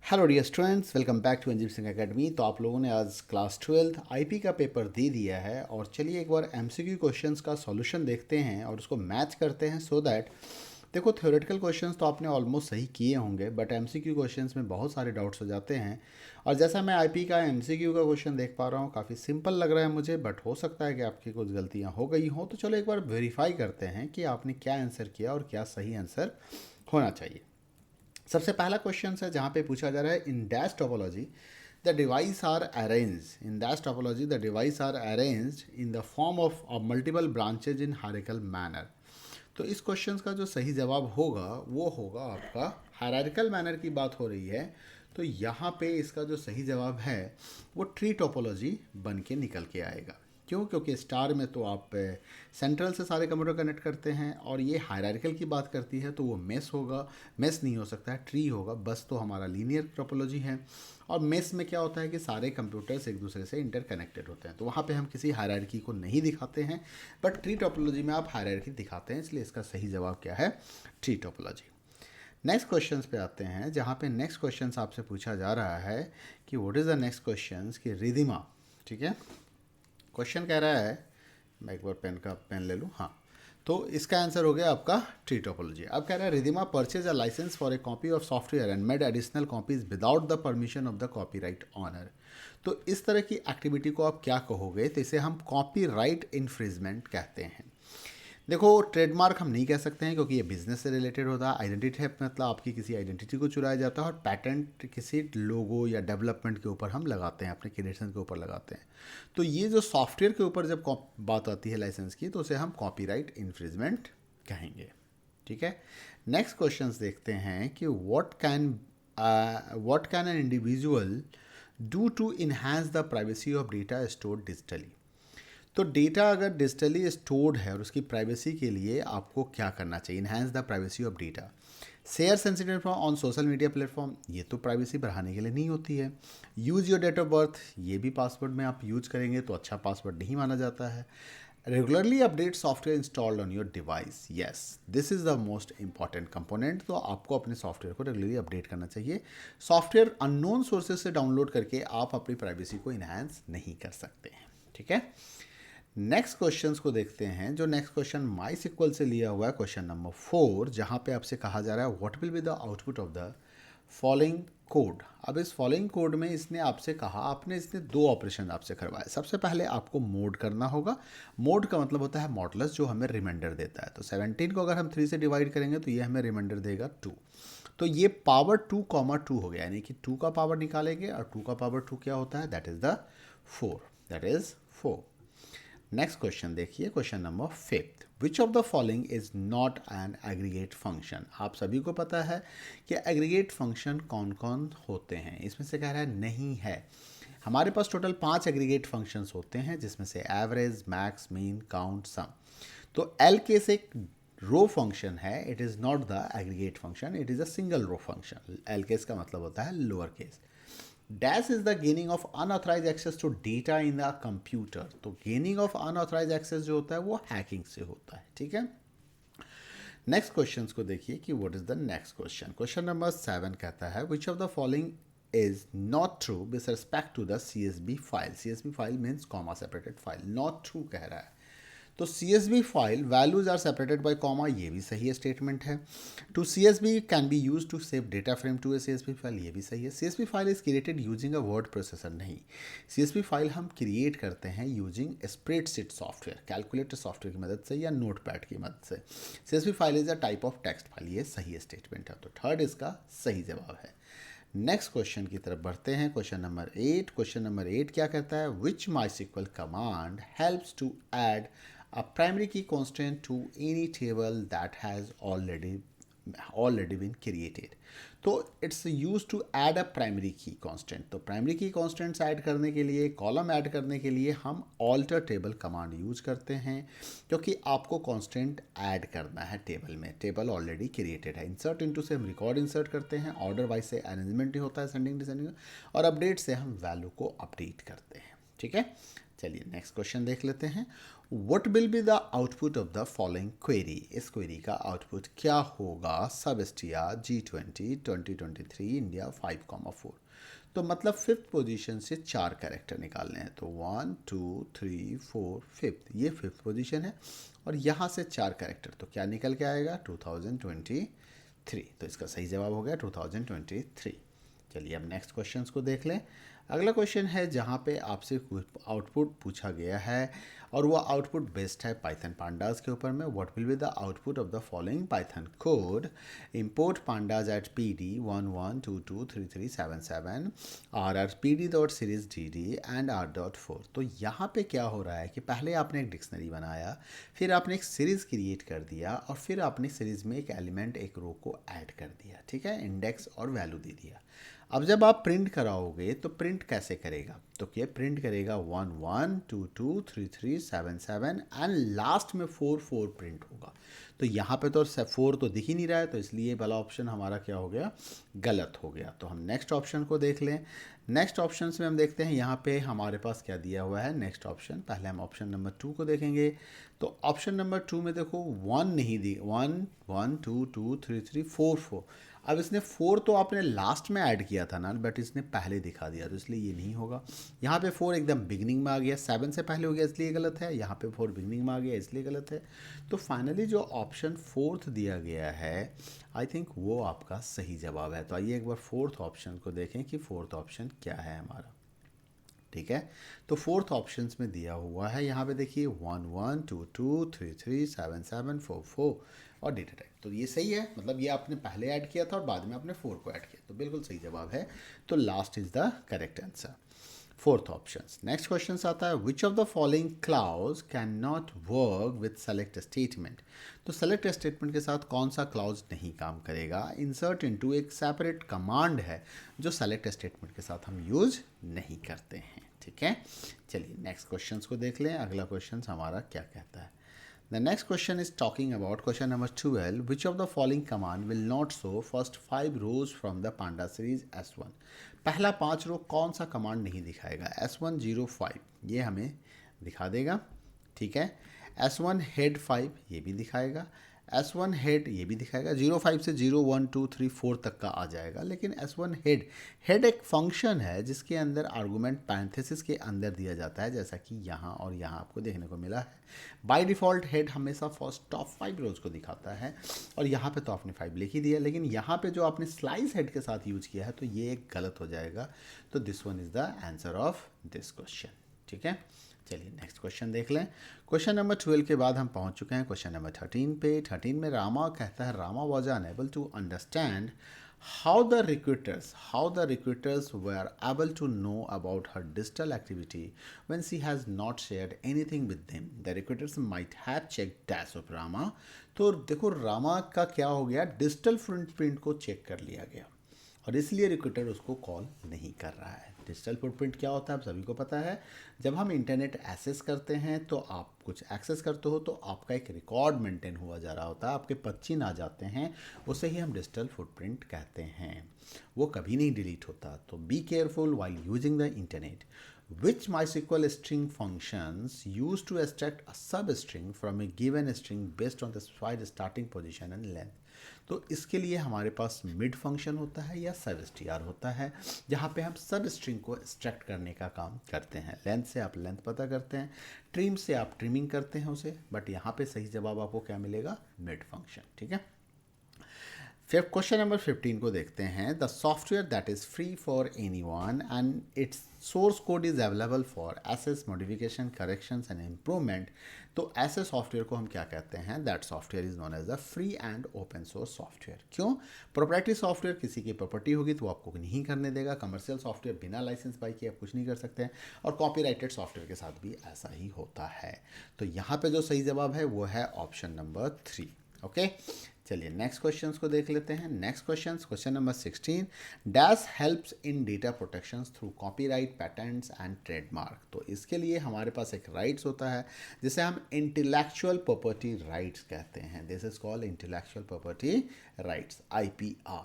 Hello dear students, welcome back to Anjib Singh academy. तो आप लोगों ने आज क्लास 12th आईपी का पेपर दे दिया है और चलिए एक बार एमसीक्यू क्वेश्चंस का सॉल्यूशन देखते हैं और उसको मैच करते हैं सो दैट देखो, थ्योरेटिकल क्वेश्चंस तो आपने ऑलमोस्ट सही किए होंगे बट एमसीक्यू क्वेश्चंस में बहुत सारे डाउट्स हो जाते हैं। और जैसा मैं आईपी का एमसीक्यू का क्वेश्चन देख पा रहा हूँ, काफ़ी सिंपल लग रहा है मुझे, बट हो सकता है कि आपकी कुछ गलतियाँ हो गई हों। तो चलो एक बार वेरीफाई करते हैं कि आपने क्या आंसर किया और क्या सही आंसर होना चाहिए। सबसे पहला क्वेश्चन है जहाँ पे पूछा जा रहा है, in dash topology the device are arrange in dash topology the device are arranged in the form of multiple branches in hierarchical manner. तो इस क्वेश्चन का जो सही जवाब होगा वो होगा आपका हायरार्किकल मैनर की बात हो रही है। तो यहाँ पे इसका जो सही जवाब है वो ट्री टोपोलॉजी बन के निकल के आएगा। क्यों? क्योंकि स्टार में तो आप सेंट्रल से सारे कंप्यूटर कनेक्ट करते हैं और ये हायरार्किकल की बात करती है तो वो मेस होगा। मेस नहीं हो सकता है, ट्री होगा। बस तो हमारा लीनियर टोपोलॉजी है। और मेस में क्या होता है कि सारे कंप्यूटर्स एक दूसरे से इंटरकनेक्टेड होते हैं, तो वहाँ पे हम किसी हायरार्की को नहीं दिखाते हैं। बट ट्री टोपोलॉजी में आप हायरार्की दिखाते हैं, इसलिए इसका सही जवाब क्या है? Tree topology. नेक्स्ट क्वेश्चन पे आते हैं, जहाँ पे नेक्स्ट क्वेश्चन आपसे पूछा जा रहा है कि what is the next question कि रिदिमा। ठीक है, क्वेश्चन कह रहा है, मैं एक बार पेन ले लूँ। हाँ, तो इसका आंसर हो गया आपका ट्री टोपोलॉजी। अब कह रहा है, Ridhima purchase a license for a copy of software and made additional copies without the permission of the copyright owner. तो इस तरह की एक्टिविटी को आप क्या कहोगे? तो इसे हम कॉपीराइट इन्फ्रिजमेंट कहते हैं। देखो, ट्रेडमार्क हम नहीं कह सकते हैं क्योंकि ये बिजनेस से रिलेटेड होता है। आइडेंटिटी है मतलब आपकी किसी आइडेंटिटी को चुराया जाता है, और पैटेंट किसी लोगो या डेवलपमेंट के ऊपर हम लगाते हैं, अपने क्रिएशन के ऊपर लगाते हैं। तो ये जो सॉफ्टवेयर के ऊपर जब बात आती है लाइसेंस की, तो उसे हम कॉपीराइट इन्फ्रिजमेंट कहेंगे। ठीक है, नेक्स्ट क्वेश्चन देखते हैं कि what can an individual do to enhance the privacy of data stored digitally. तो डेटा अगर डिजिटली स्टोर्ड है और उसकी प्राइवेसी के लिए आपको क्या करना चाहिए? Enhance the privacy of data. Share sensitive information on social media platform, ये तो प्राइवेसी बढ़ाने के लिए नहीं होती है। Use your date of birth, ये भी पासवर्ड में आप यूज करेंगे तो अच्छा पासवर्ड नहीं माना जाता है। Regularly update software installed on your device, yes this is the most important component. तो आपको अपने सॉफ्टवेयर को रेगुलरली अपडेट करना चाहिए। सॉफ्टवेयर अननोन सोर्सेज से डाउनलोड करके आप अपनी प्राइवेसी को इन्हांस नहीं कर सकते हैं। ठीक है, नेक्स्ट क्वेश्चंस को देखते हैं। जो नेक्स्ट क्वेश्चन माई सिक्वल से लिया हुआ है, क्वेश्चन नंबर 4, जहां पे आपसे कहा जा रहा है what will be the output of the following code. अब इस फॉलोइंग कोड में इसने आपसे कहा, इसने दो ऑपरेशन आपसे करवाए। सबसे पहले आपको मोड करना होगा। मोड का मतलब होता है मॉडुलस, जो हमें रिमाइंडर देता है। तो 17 को अगर हम 3 से डिवाइड करेंगे तो ये हमें रिमाइंडर देगा 2। तो ये पावर 2, 2 हो गया, यानी कि 2 का पावर निकालेंगे और 2 का पावर 2 क्या होता है? That is the 4, that is 4। Next question देखिए, question number 5, which of the following is not an aggregate function. आप सभी को पता है कि एग्रीगेट फंक्शन कौन कौन होते हैं। इसमें से कह रहा है नहीं है। हमारे पास टोटल 5 एग्रीगेट फंक्शंस होते हैं, जिसमें से average, max, mean, count, sum. तो एल के से एक रो फंक्शन है, it is not the aggregate function, it is a single row function. L case का मतलब होता है lower case. Dash is the gaining of unauthorised access to data in the computer. तो gaining of unauthorised access जो होता है वो hacking से होता है। ठीक है, नेक्स्ट क्वेश्चन को देखिए कि what is the next question. Question number 7 कहता है which of the following is not true with respect to the CSV file. CSV file means comma separated file. Not true कह रहा है, तो CSV file values are separated by comma, ये भी सही है स्टेटमेंट है। To CSV can be use to save data frame to a CSV file, ये भी सही है। CSV file is created using a word processor, नहीं। CSV फाइल हम क्रिएट करते हैं using spreadsheet software, calculator software की मदद से या नोटपैड की मदद से। CSV file is a type of text file, ये सही स्टेटमेंट है। तो थर्ड इसका सही जवाब है। नेक्स्ट क्वेश्चन की तरफ बढ़ते हैं, क्वेश्चन नंबर 8। क्वेश्चन नंबर 8 क्या कहता है? Which MySQL command helps to add a primary key constant to any table that has already been created। तो it's use to add a primary key constant. तो primary key constants add करने के लिए, column add करने के लिए हम alter table command use करते हैं, क्योंकि आपको कांस्टेंट ऐड करना है टेबल में। टेबल ऑलरेडी क्रिएटेड है। इंसर्ट इनटू से हम रिकॉर्ड इंसर्ट करते हैं, ऑर्डर वाइज से अरेंजमेंट ही होता है, सेंडिंग डिसेंडिंग, और अपडेट से हम वैल्यू को अपडेट करते हैं। ठीक है, चलिए नेक्स्ट क्वेश्चन देख लेते हैं। What will be the output of the following query. इस क्वेरी का आउटपुट क्या होगा। सब STR G20 2023 इंडिया 5,4। तो मतलब फिफ्थ पोजीशन से 4 कैरेक्टर निकालने हैं। तो 1 2 3 4 फिफ्थ, ये फिफ्थ पोजीशन है और यहाँ से 4 कैरेक्टर, तो क्या निकल के आएगा 2023। तो इसका सही जवाब हो गया 2023। चलिए अब नेक्स्ट क्वेश्चन को देख लें। अगला क्वेश्चन है जहाँ पे आपसे आउटपुट पूछा गया है और वो आउटपुट बेस्ड है पाइथन पांडास के ऊपर में। What will be the output of the following Python code. Import pandas as PD 11223377 RR PD.series DD and R.4। तो यहाँ पे क्या हो रहा है कि पहले आपने एक डिक्शनरी बनाया, फिर आपने एक सीरीज़ क्रिएट कर दिया और फिर आपने सीरीज़ में एक एलिमेंट, एक रो को ऐड कर दिया, ठीक है, इंडेक्स और वैल्यू दे दिया। अब जब आप प्रिंट कराओगे तो प्रिंट कैसे करेगा, तो क्या प्रिंट करेगा 1 1 2 2 3 3 7 7 एंड लास्ट में 4 4 प्रिंट होगा। तो यहाँ पे तो 4 तो दिख ही नहीं रहा है, तो इसलिए वाला ऑप्शन हमारा क्या हो गया, गलत हो गया। तो हम नेक्स्ट ऑप्शन को देख लें। नेक्स्ट ऑप्शन में हम देखते हैं यहाँ पे हमारे पास क्या दिया हुआ है। नेक्स्ट ऑप्शन, पहले हम ऑप्शन नंबर 2 को देखेंगे। तो ऑप्शन नंबर 2 में देखो 1 नहीं दी, 1 1 2 2 3 3 4 4। अब इसने 4 तो आपने लास्ट में ऐड किया था ना, बट इसने पहले दिखा दिया, तो इसलिए ये नहीं होगा। यहाँ पे 4 एकदम बिगनिंग में आ गया, 7 से पहले हो गया इसलिए गलत है। यहाँ पे 4 बिगनिंग में आ गया इसलिए गलत है। तो फाइनली जो ऑप्शन 4th दिया गया है, आई थिंक वो आपका सही जवाब है। तो आइए एक बार 4th ऑप्शन को देखें कि 4th ऑप्शन क्या है हमारा। ठीक है, तो 4th ऑप्शंस में दिया हुआ है, यहाँ पे देखिए 1 1 2 2 3 3 7 7 4 4 और डेटा टाइप। तो ये सही है, मतलब ये आपने पहले ऐड किया था और बाद में आपने 4 को ऐड किया, तो बिल्कुल सही जवाब है। तो last is the correct answer, 4th option. Next question आता है which of the following clause can not work with select statement. तो सेलेक्ट स्टेटमेंट के साथ कौन सा क्लाउज नहीं काम करेगा। इंसर्ट इनटू एक सेपरेट कमांड है जो सेलेक्ट स्टेटमेंट के साथ हम यूज नहीं करते हैं। ठीक है, चलिए नेक्स्ट क्वेश्चन को देख लें। अगला क्वेश्चन हमारा क्या कहता है। The next question is talking about question number 12. Which of the following command will not show first 5 rows from the panda series S1? पहला 5 रो कौन सा कमांड नहीं दिखाएगा। S105 ये हमें दिखा देगा, ठीक है। S1 head 5 ये भी दिखाएगा। S1 हेड ये भी दिखाएगा। 05 से 0 1 2 3 4 तक का आ जाएगा। लेकिन S1 हेड एक फंक्शन है जिसके अंदर आर्गूमेंट पैरेंथेसिस के अंदर दिया जाता है, जैसा कि यहाँ और यहाँ आपको देखने को मिला है। बाय डिफ़ॉल्ट हेड हमेशा फर्स्ट टॉप 5 रोज को दिखाता है और यहाँ पे तो आपने 5 लिख ही दिया, लेकिन यहाँ पे जो आपने स्लाइस हेड के साथ यूज किया है तो ये एक गलत हो जाएगा। तो this one is the answer of this question. ठीक है, चलिए नेक्स्ट क्वेश्चन देख लें। क्वेश्चन नंबर 12 के बाद हम पहुंच चुके हैं क्वेश्चन नंबर 13 पे। 13 में रामा कहता है Rama was unable to understand how the recruiters were able to know about her digital activity when she has not shared anything with them. The recruiters might have checked dash of Rama. तो देखो रामा का क्या हो गया, digital footprint को check कर लिया गया और इसलिए रिक्रूटर उसको कॉल नहीं कर रहा है। डिजिटल फुटप्रिंट क्या होता है आप सभी को पता है। जब हम इंटरनेट एक्सेस करते हैं तो आप कुछ एक्सेस करते हो तो आपका एक रिकॉर्ड मेंटेन हुआ जा रहा होता है, आपके पच्चीन आ जाते हैं, उसे ही हम डिजिटल फुटप्रिंट कहते हैं। वो कभी नहीं डिलीट होता। तो be careful while using the internet. Which MySQL string functions used to extract a substring from a given string based on the specified starting position and length? तो इसके लिए हमारे पास मिड फंक्शन होता है या सबस्ट्र होता है, जहाँ पे हम सब स्ट्रिंग को एक्सट्रैक्ट करने का काम करते हैं। लेंथ से आप लेंथ पता करते हैं, ट्रिम से आप ट्रिमिंग करते हैं उसे, बट यहाँ पे सही जवाब आपको क्या मिलेगा, मिड फंक्शन। ठीक है, फिर क्वेश्चन नंबर 15 को देखते हैं। The software that is free for anyone and its source code is available for access modification corrections and improvement. तो ऐसे सॉफ्टवेयर को हम क्या कहते हैं, that software is known as the free and open source software. क्यों, proprietary software किसी की प्रॉपर्टी होगी तो वो आपको नहीं करने देगा। कमर्शियल सॉफ्टवेयर बिना लाइसेंस बाई किए आप कुछ नहीं कर सकते हैं, और कॉपीराइटेड सॉफ्टवेयर के साथ भी ऐसा ही होता है। तो यहाँ पे जो सही जवाब है वो है ऑप्शन नंबर 3। ओके, चलिए नेक्स्ट क्वेश्चन को देख लेते हैं। Next question number 16, dash helps in data protection through copyright patents and trademark. तो इसके लिए हमारे पास एक राइट्स होता है जिसे हम इंटेलेक्चुअल प्रॉपर्टी राइट्स कहते हैं। This is called intellectual property rights, IPR।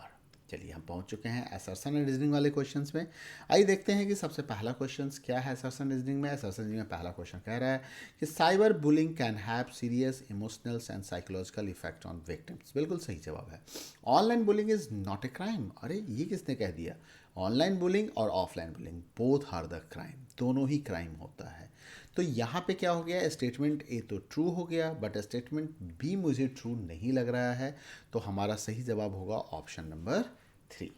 चलिए हम पहुंच चुके हैं असर्शन एंड रीजनिंग वाले क्वेश्चंस में। आइए देखते हैं कि सबसे पहला क्वेश्चंस क्या है असर्शन रीजनिंग में। असर्शन रीजनिंग में पहला क्वेश्चन कह रहा है कि cyber bullying can have serious emotional and psychological effect on victims. बिल्कुल सही जवाब है। Online bullying is not a crime. अरे ये किसने कह दिया? ऑनलाइन बुलिंग और offline bullying both are the crime, दोनों ही क्राइम होता है। तो यहाँ पे क्या हो गया, स्टेटमेंट ए तो ट्रू हो गया बट स्टेटमेंट बी मुझे ट्रू नहीं लग रहा है। तो हमारा सही जवाब होगा ऑप्शन नंबर 3।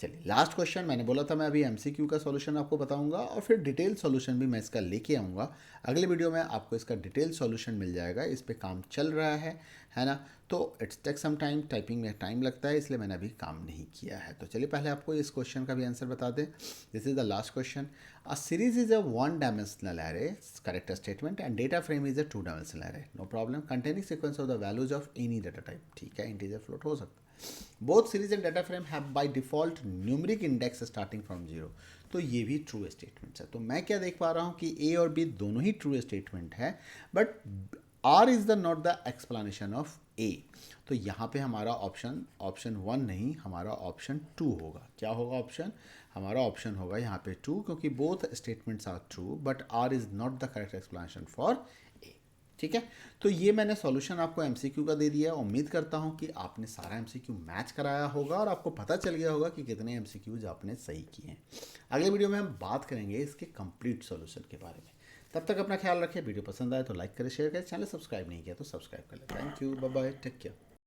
चलिए लास्ट क्वेश्चन। मैंने बोला था मैं अभी एमसीक्यू का सॉल्यूशन आपको बताऊंगा और फिर डिटेल सॉल्यूशन भी मैं इसका लेके आऊँगा। अगले वीडियो में आपको इसका डिटेल सॉल्यूशन मिल जाएगा। इस पे काम चल रहा है ना। तो it's take some time, typing में टाइम लगता है इसलिए मैंने अभी काम नहीं किया है। तो चलिए पहले आपको इस क्वेश्चन का भी आंसर बता दें। This is the last question. A series is a one dimensional array, correct statement, and data frame is a two dimensional array, no problem, containing sequence of the values of any data type. ठीक है, integer float हो सकता है। Both series and data frame have by default numeric index starting from 0। तो ये भी true statements है। तो मैं क्या देख पा रहा हूँ कि ए और बी दोनों ही ट्रू स्टेटमेंट है but R is the not the explanation of A. तो यहाँ पे हमारा ऑप्शन 1 नहीं, हमारा ऑप्शन 2 होगा। क्या होगा ऑप्शन? हमारा ऑप्शन होगा यहाँ पे 2, क्योंकि both statements are true but R is not the correct explanation for A. ठीक है, तो ये मैंने सॉल्यूशन आपको एमसीक्यू का दे दिया। उम्मीद करता हूँ कि आपने सारा एमसीक्यू मैच कराया होगा और आपको पता चल गया होगा कि कितने एमसीक्यूज आपने सही किए हैं। अगले वीडियो में हम बात करेंगे इसके कंप्लीट सॉल्यूशन के बारे में। तब तक अपना ख्याल रखें। वीडियो पसंद आए तो लाइक करें, शेयर करें, चैनल सब्सक्राइब नहीं किया तो सब्सक्राइब कर लें। Thank you, bye bye, take care.